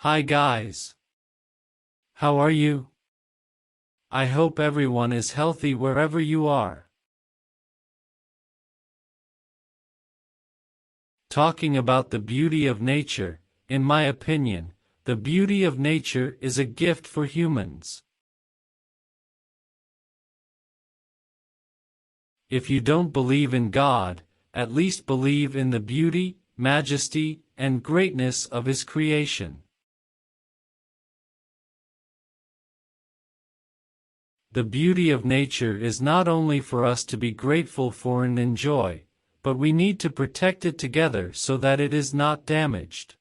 Hi guys. How are you? I hope everyone is healthy wherever you are. Talking about the beauty of nature, in my opinion, the beauty of nature is a gift for humans. If you don't believe in God, at least believe in the beauty, majesty, and greatness of His creation. The beauty of nature is not only for us to be grateful for and enjoy, but we need to protect it together so that it is not damaged.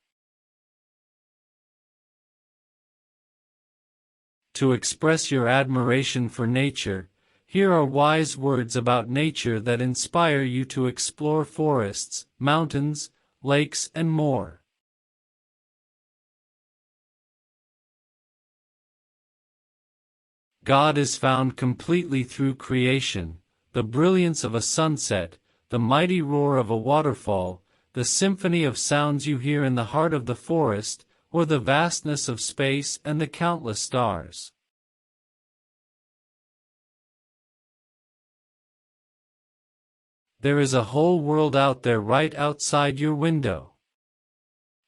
To express your admiration for nature, here are wise words about nature that inspire you to explore forests, mountains, lakes, and more. God is found completely through creation, the brilliance of a sunset, the mighty roar of a waterfall, the symphony of sounds you hear in the heart of the forest, or the vastness of space and the countless stars. There is a whole world out there right outside your window.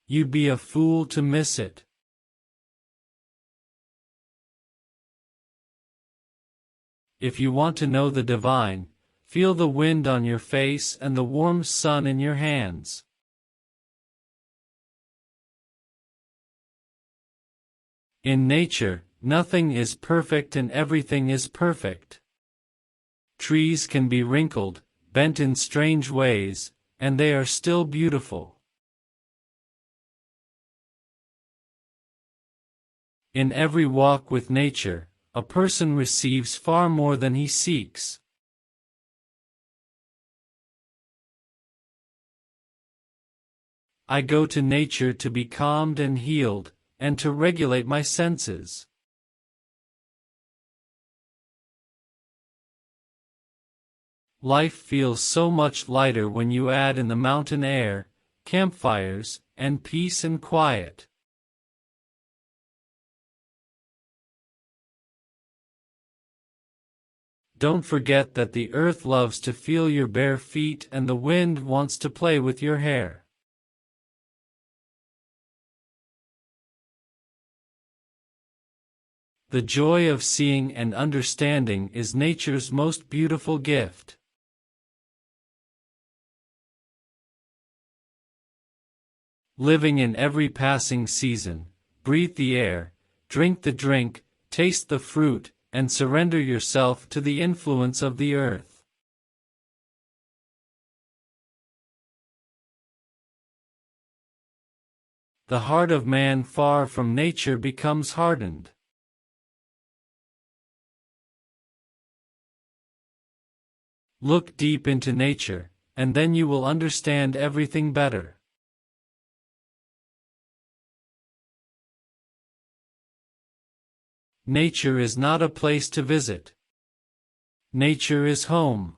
You'd be a fool to miss it. If you want to know the divine, feel the wind on your face and the warm sun in your hands. In nature, nothing is perfect and everything is perfect. Trees can be wrinkled, bent in strange ways, and they are still beautiful. In every walk with nature, a person receives far more than he seeks. I go to nature to be calmed and healed, and to regulate my senses. Life feels so much lighter when you add in the mountain air, campfires, and peace and quiet. Don't forget that the earth loves to feel your bare feet and the wind wants to play with your hair. The joy of seeing and understanding is nature's most beautiful gift. Living in every passing season, breathe the air, drink the drink, taste the fruit, and surrender yourself to the influence of the earth. The heart of man far from nature becomes hardened. Look deep into nature, and then you will understand everything better. Nature is not a place to visit. Nature is home.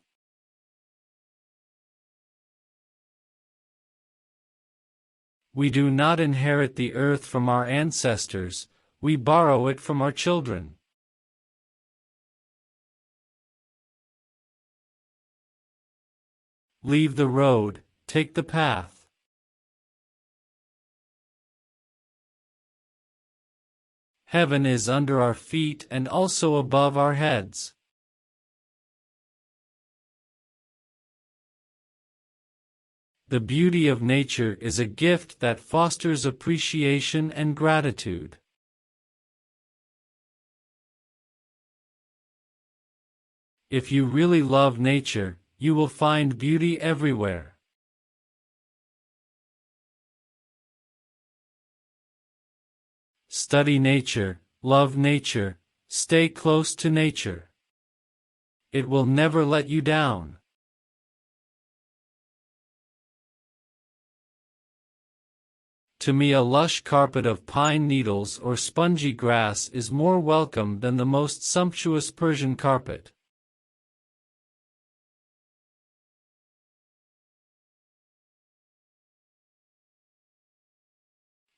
We do not inherit the earth from our ancestors, we borrow it from our children. Leave the road, take the path. Heaven is under our feet and also above our heads. The beauty of nature is a gift that fosters appreciation and gratitude. If you really love nature, you will find beauty everywhere. Study nature, love nature, stay close to nature. It will never let you down. To me, a lush carpet of pine needles or spongy grass is more welcome than the most sumptuous Persian carpet.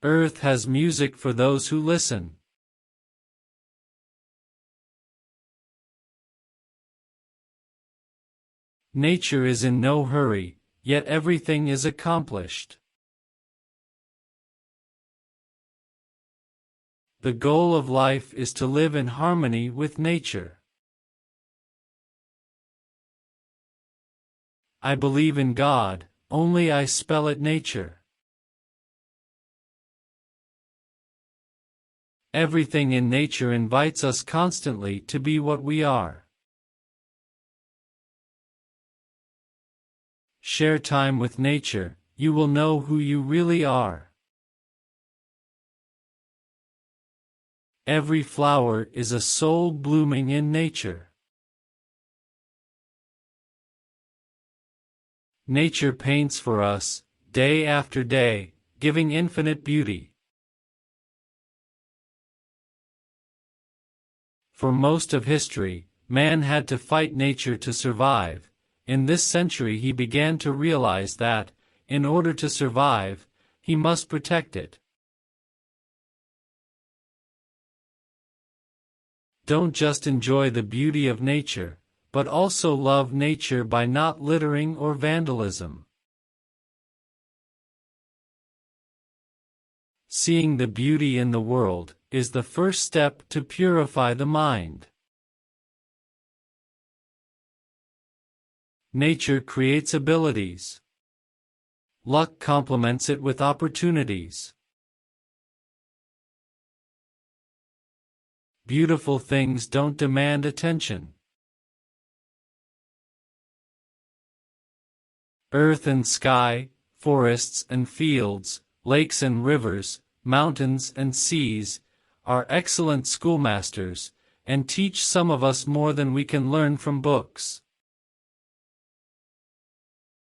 Earth has music for those who listen. Nature is in no hurry, yet everything is accomplished. The goal of life is to live in harmony with nature. I believe in God, only I spell it nature. Everything in nature invites us constantly to be what we are. Share time with nature, you will know who you really are. Every flower is a soul blooming in nature. Nature paints for us, day after day, giving infinite beauty. For most of history, man had to fight nature to survive. In this century he began to realize that, in order to survive, he must protect it. Don't just enjoy the beauty of nature, but also love nature by not littering or vandalism. Seeing the beauty in the world is the first step to purify the mind. Nature creates abilities. Luck complements it with opportunities. Beautiful things don't demand attention. Earth and sky, forests and fields, lakes and rivers, mountains and seas, are excellent schoolmasters, and teach some of us more than we can learn from books.